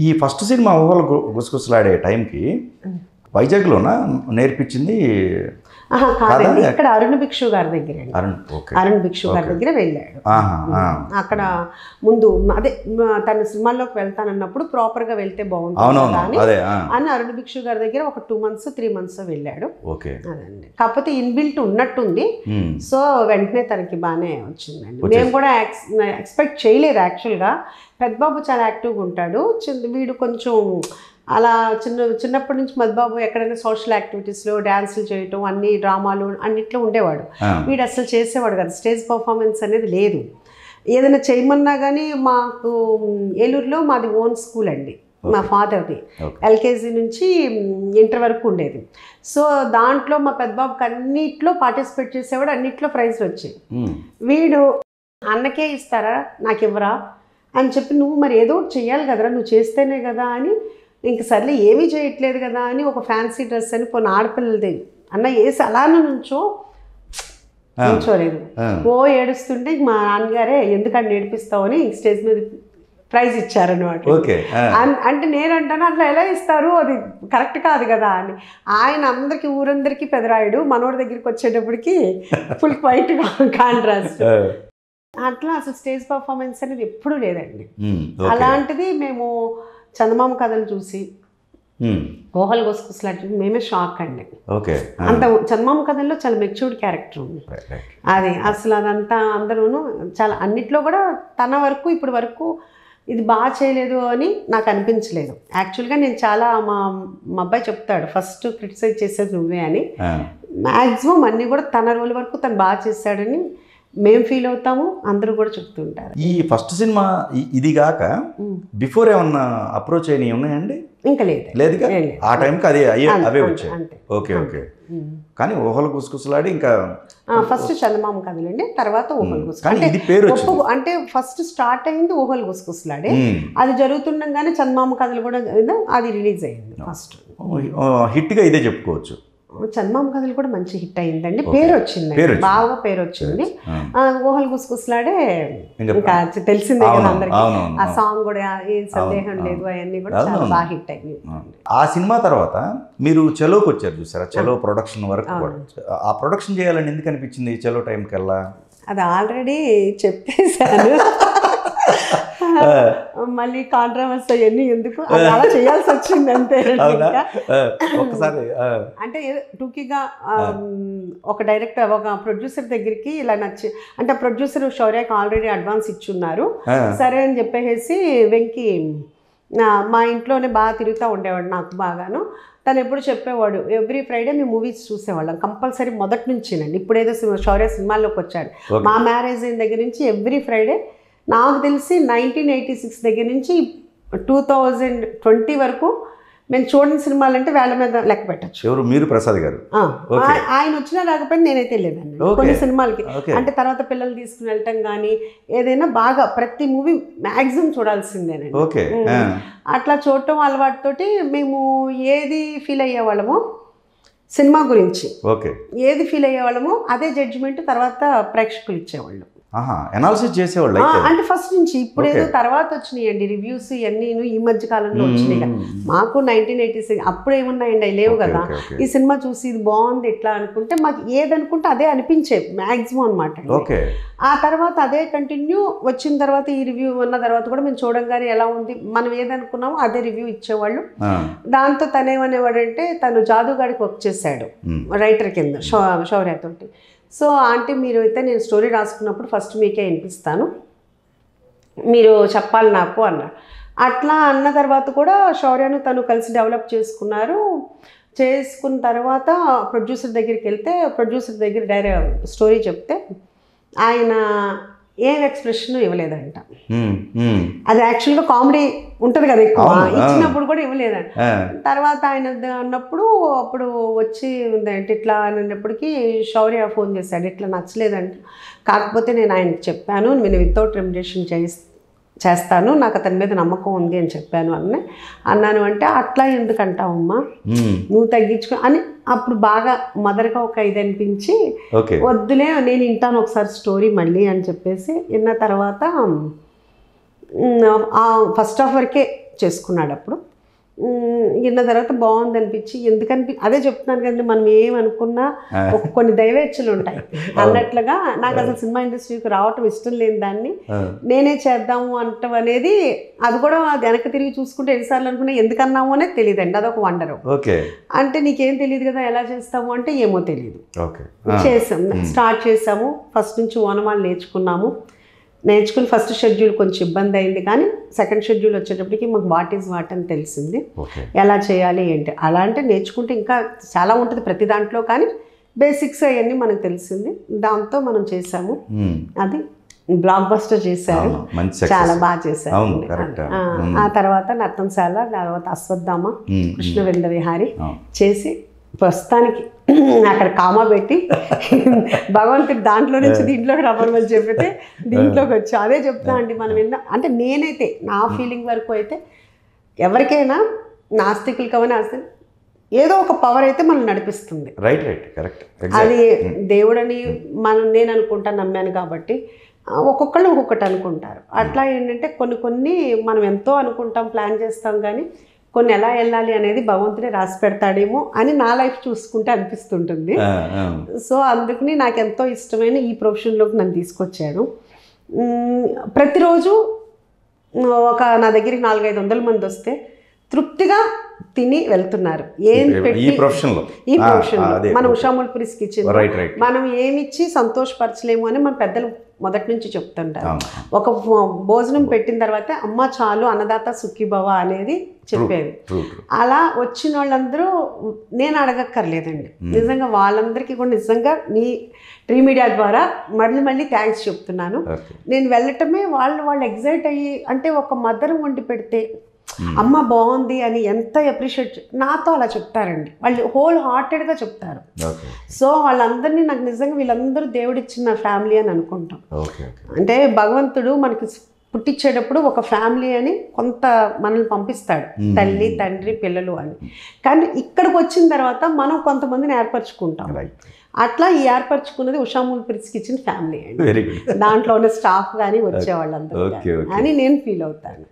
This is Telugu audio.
ఈ ఫస్ట్ సినిమా ఊహలు గుసగుసలాడే టైంకి వైజాగ్లోనా నేర్పించింది? కాదండి, ఇక్కడ అరుణ్ భిక్షు గారి దగ్గర, అరుణ్ భిక్షు గారి దగ్గర వెళ్ళాడు. అక్కడ ముందు అదే తన సినిమాల్లోకి వెళ్తానన్నప్పుడు ప్రాపర్గా వెళ్తే బాగుంటుంది అని అరుణ్ భిక్షు గారి దగ్గర ఒక 2 months 3 months వెళ్ళాడు. అదండి, కాకపోతే ఇన్బిల్ట్ ఉన్నట్టుంది. సో వెంటనే తనకి బాగానే వచ్చిందండి. మేము కూడా ఎక్స్పెక్ట్ చేయలేదు యాక్చువల్గా. పెద్దబాబు చాలా యాక్టివ్గా ఉంటాడు, వీడు కొంచెం అలా చిన్నప్పటి నుంచి మధుబాబు ఎక్కడైనా సోషల్ యాక్టివిటీస్లో డ్యాన్సులు చేయటం, అన్ని డ్రామాలు అన్నిట్లో ఉండేవాడు. వీడు అసలు చేసేవాడు కదా, స్టేజ్ పర్ఫార్మెన్స్ అనేది లేదు. ఏదైనా చేయమన్నా కానీ మాకు ఏలూరులో మాది ఓన్ స్కూల్ అండి, మా ఫాదర్ది. ఎల్కేజీ నుంచి ఇంటర్ వరకు ఉండేది. సో దాంట్లో మా పెద్దబాబుకి అన్నిట్లో పార్టిసిపేట్ చేసేవాడు, అన్నిట్లో ప్రైజ్లు వచ్చాయి. వీడు అన్నకే ఇస్తారా నాకు ఇవ్వరా అని చెప్పి, నువ్వు మరి ఏదో ఒకటి చెయ్యాలి కదరా, నువ్వు చేస్తేనే కదా అని, ఇంక సర్లే ఏమీ చేయట్లేదు కదా అని ఒక ఫ్యాన్సీ డ్రెస్ అని పోనీ ఆడపిల్లలది అన్న వేసి అలానే నుంచోలేదు. ఏడుస్తుంటే మా నాన్నగారే ఎందుకంటే నేర్పిస్తావని స్టేజ్ మీద ప్రైజ్ ఇచ్చారనమాట. అంటే నేనంటాను అట్లా ఎలా ఇస్తారు, అది కరెక్ట్ కాదు కదా అని. ఆయన అందరికీ ఊరందరికీ పెదరాయుడు, మనోడి దగ్గరికి వచ్చేటప్పటికి ఫుల్ వైట్ కాంట్రాస్ట్. అట్లా అసలు స్టేజ్ పర్ఫార్మెన్స్ అనేది ఎప్పుడూ లేదండి. అలాంటిది మేము చందమామ కథలు చూసి ఊహలు గుసగుసలాంటి మేమే షాక్ అండి. అంత చందమామ కథల్లో చాలా మెచ్యూర్డ్ క్యారెక్టర్ ఉంది. అది అసలు అదంతా అందరూను చాలా అన్నిట్లో కూడా తన వరకు ఇప్పుడు వరకు ఇది బాగా చేయలేదు అని నాకు అనిపించలేదు. యాక్చువల్గా నేను చాలా మా అబ్బాయి చెప్తాడు, ఫస్ట్ క్రిటిసైజ్ చేసేది నువ్వే అని. మ్యాక్సిమం అన్నీ కూడా తన రోల్ వరకు తను బాగా చేశాడని మేము ఫీల్ అవుతాము, అందరూ కూడా చెప్తుంటారు. ఈ ఫస్ట్ సినిమా ఇది కాక బిఫోర్ ఏమన్నా అప్రోచ్ అయినవి ఉన్నాయండి? ఇంకా లేదు, ఆ టైంకి అవే వచ్చాయి. ఓకే. కానీ ఊహలు గుసగుసలాడి ఇంకా ఫస్ట్ చందమామ కథలండి, తర్వాత ఊహలు గుసగుసలాడి. అంటే ఫస్ట్ స్టార్ట్ అయింది ఊహలు గుసగుసలాడే, అది జరుగుతుండగానే చందమామ కథలు కూడా అది రిలీజ్ అయింది. ఫస్ట్ హిట్గా ఇదే చెప్పుకోవచ్చు. చందమామ కథలు కూడా మంచి హిట్ అయిందండి, పేరు వచ్చింది, బాగా పేరు వచ్చింది. ఊహలు గుసగుసలాడే ఇంకా తెలిసిందే కదా అందరికి. ఆ సాంగ్ కూడా ఏం సందేహం లేదు, అవన్నీ కూడా చాలా బాగా హిట్ అయింది. ఆ సినిమా తర్వాత మీరు చలోకి వచ్చారు చూసారా, చలో ప్రొడక్షన్ వరకు కూడా. ఆ ప్రొడక్షన్ చేయాలని ఎందుకు అనిపించింది చలో టైం కల్లా? అది ఆల్రెడీ చెప్పేశాను, మళ్ళీ కాంట్రవర్సీ అవన్నీ ఎందుకు అలా చేయాల్సి వచ్చింది అంతే. ఒకసారి అంటే టూకీగా ఒక డైరెక్టర్ ఒక ప్రొడ్యూసర్ దగ్గరికి ఇలా నచ్చి, అంటే ప్రొడ్యూసర్ శౌర్యకి ఆల్రెడీ అడ్వాన్స్ ఇచ్చున్నారు. సరే అని చెప్పేసి వెంకీ మా ఇంట్లోనే బాగా తిరుగుతూ ఉండేవాడు, నాకు బాగాను. తను ఎప్పుడు చెప్పేవాడు, ఎవ్రీ ఫ్రైడే మేము మూవీస్ చూసేవాళ్ళం కంపల్సరీ మొదటి నుంచినండి. ఇప్పుడేదో శౌర్య సినిమాల్లోకి వచ్చాడు. మా మ్యారేజ్ అయిన దగ్గర నుంచి ఎవ్రీ ఫ్రైడే, నాకు తెలిసి 1986 దగ్గర నుంచి 2020 వరకు మేము చూడని సినిమాలు అంటే వేళ్ల మీద లెక్క పెట్టచ్చు. ఎవరు? మీరు ప్రసాద్ గారు. ఆయన వచ్చినా రాకపోయినా నేనైతే లేదండి కొన్ని సినిమాలకి. అంటే తర్వాత పిల్లలు తీసుకుని వెళ్ళటం కానీ ఏదైనా బాగా ప్రతి మూవీ మ్యాక్సిమం చూడాల్సిందేనండి. అట్లా చూడటం అలవాటుతోటి మేము ఏది ఫీల్ అయ్యేవాళ్ళమో సినిమా గురించి, ఏది ఫీల్ అయ్యేవాళ్ళమో అదే జడ్జిమెంట్ తర్వాత ప్రేక్షకులు ఇచ్చేవాళ్ళు. అనాలిసిస్ చేసేవాళ్ళు అంటే ఫస్ట్ నుంచి. ఇప్పుడు ఏదో తర్వాత వచ్చినాయండి రివ్యూస్ ఇవన్నీ, ఈ మధ్య కాలంలో వచ్చినాయి. మాకు 1986 అప్పుడు ఏమున్నాయండి, అవి లేవు కదా. ఈ సినిమా చూసి ఇది బాగుంది ఎట్లా అనుకుంటే మాకు ఏదనుకుంటే అదే అనిపించేది మ్యాక్సిమం అనమాట. ఆ తర్వాత అదే కంటిన్యూ వచ్చిన తర్వాత ఈ రివ్యూ ఉన్న తర్వాత కూడా మేము చూడంగానే ఎలా ఉంది, మనం ఏదనుకున్నామో అదే రివ్యూ ఇచ్చేవాళ్ళు. దాంతో తనేమనేవాడంటే, తను జాదుగాడికి వర్క్ చేశాడు రైటర్ కింద శౌర్యతోటి. సో ఆంటీ మీరు అయితే నేను స్టోరీ రాసుకున్నప్పుడు ఫస్ట్ మీకే వినిపిస్తాను, మీరు చెప్పాలి నాకు అన్నారు. అట్లా అన్న తర్వాత కూడా శౌర్యను తను కలిసి డెవలప్ చేసుకున్నారు. చేసుకున్న తర్వాత ప్రొడ్యూసర్ దగ్గరికి వెళ్తే, ప్రొడ్యూసర్ దగ్గర స్టోరీ చెప్తే ఆయన ఏం ఎక్స్ప్రెషన్ ఇవ్వలేదంట. అది యాక్చువల్గా కామెడీ ఉంటుంది కదా ఎక్కువ, ఇచ్చినప్పుడు కూడా ఇవ్వలేదంట. తర్వాత ఆయన అన్నప్పుడు అప్పుడు వచ్చి ఇట్లా అన్నప్పటికీ శౌర్య ఫోన్ చేశాడు, ఇట్లా నచ్చలేదంట, కాకపోతే నేను ఆయనకి చెప్పాను నేను వితౌట్ రెమ్యునరేషన్ చేస్తాను, నాకు అతని మీద నమ్మకం ఉంది అని చెప్పాను అన్నాను. అంటే అట్లా ఎందుకంటావమ్మా, నువ్వు తగ్గించుకో అని అప్పుడు బాగా మదర్గా ఒక ఇది అనిపించి, వద్దులే నేను వింటాను ఒకసారి స్టోరీ మళ్ళీ అని చెప్పేసి విన్న తర్వాత ఫస్ట్ హాఫ్ వరకే చేసుకున్నాడు అప్పుడు. విన్న తర్వాత బాగుంది అనిపించి, ఎందుకని అదే చెప్తున్నాను కదండి, మనం ఏమనుకున్నా కొన్ని దైవేచ్ఛలు ఉంటాయి అన్నట్లుగా. నాకు అసలు సినిమా ఇండస్ట్రీకి రావటం ఇష్టం లేని దాన్ని నేనే చేద్దాము అంటాం అనేది, అది కూడా వెనక్కి తిరిగి చూసుకుంటే ఎన్నిసార్లు అనుకున్నా ఎందుకన్నాము అనేది తెలియదండి, అదొక వండరు. అంటే నీకేం తెలియదు కదా ఎలా చేస్తాము అంటే ఏమో తెలియదు. చేసాం, స్టార్ట్ చేసాము, ఫస్ట్ నుంచి ఓనమాలు నేర్చుకుని ఫస్ట్ షెడ్యూల్ కొంచెం ఇబ్బంది అయింది, కానీ సెకండ్ షెడ్యూల్ వచ్చేటప్పటికి మాకు వాట్ ఈజ్ వాట్ అని తెలిసింది, ఎలా చేయాలి ఏంటి. అలా అంటే నేర్చుకుంటే ఇంకా చాలా ఉంటుంది ప్రతి దాంట్లో, కానీ బేసిక్స్ అవన్నీ మనకు తెలిసింది. దాంతో మనం చేసాము, అది బ్లాక్ బస్టర్ చేశారు, చాలా బాగా చేశారు. ఆ తర్వాత నర్తంశాల, తర్వాత అశ్వత్థామ, కృష్ణవేంద్ర విహారీ చేసి ప్రస్తుతానికి అక్కడ కామా పెట్టి భగవంతుడు దాంట్లో నుంచి దీంట్లోకి రమ్మని చెప్పితే దీంట్లోకి వచ్చా. అదే చెప్తా అండి, మనం అంటే నేనైతే నా ఫీలింగ్ వరకు అయితే ఎవరికైనా నాస్తికులు కావని ఏదో ఒక పవర్ అయితే మనం నడిపిస్తుంది. అది దేవుడని నేను అనుకుంటా, నమ్మాను కాబట్టి. ఒక్కొక్కళ్ళు ఒక్కొక్కటి అనుకుంటారు. అట్లా ఏంటంటే కొన్ని మనం ఎంతో అనుకుంటాం, ప్లాన్ చేస్తాం, కానీ కొన్ని ఎలా వెళ్ళాలి అనేది భగవంతుడే రాసి పెడతాడేమో అని నా లైఫ్ చూసుకుంటే అనిపిస్తుంటుంది. సో అందుకని నాకు ఎంతో ఇష్టమైన ఈ ప్రొఫెషన్లోకి నన్ను తీసుకొచ్చాడు. ప్రతిరోజు నా దగ్గరికి 400-500 మంది వస్తే తృప్తిగా తిని వెళ్తున్నారు. ఏం పెట్టి ఈ ప్రొఫెషన్లో మన ఉషా ముల్పురీస్ కిచెన్ మనం ఏమిచ్చి సంతోషపరచలేము అని మన పెద్దలు మొదటి నుంచి చెప్తుంటారు. ఒక భోజనం పెట్టిన తర్వాత అమ్మ చాలు అన్నదాత సుఖీభవ అనేది చెప్పేది. అలా వచ్చిన వాళ్ళందరూ నేను అడగక్కర్లేదండి, నిజంగా వాళ్ళందరికీ కూడా నిజంగా మీ ట్రీ మీడియా ద్వారా మళ్ళీ థ్యాంక్స్ చెప్తున్నాను. నేను వెళ్ళటమే వాళ్ళు ఎగ్జైట్ అయ్యి, అంటే ఒక మదర్ వండి పెడితే అమ్మ బాగుంది అని ఎంత అప్రిషియేట్ నాతో అలా చెప్తారండి, వాళ్ళు హోల్ హార్టెడ్గా చెప్తారు. సో వాళ్ళందరినీ నాకు నిజంగా వీళ్ళందరూ దేవుడిచ్చిన ఫ్యామిలీ అని అనుకుంటాం. అంటే భగవంతుడు మనకి పుట్టించేటప్పుడు ఒక ఫ్యామిలీ అని కొంత మనల్ని పంపిస్తాడు, తల్లి తండ్రి పిల్లలు అని. కానీ ఇక్కడికి వచ్చిన తర్వాత మనం కొంతమందిని ఏర్పరచుకుంటాం. అట్లా ఈ ఏర్పరచుకున్నది ఉషా ముల్పురీస్ కిచెన్ ఫ్యామిలీ అండి. దాంట్లో ఉన్న స్టాఫ్ కానీ వచ్చే వాళ్ళందరూ అని నేను ఫీల్ అవుతాను.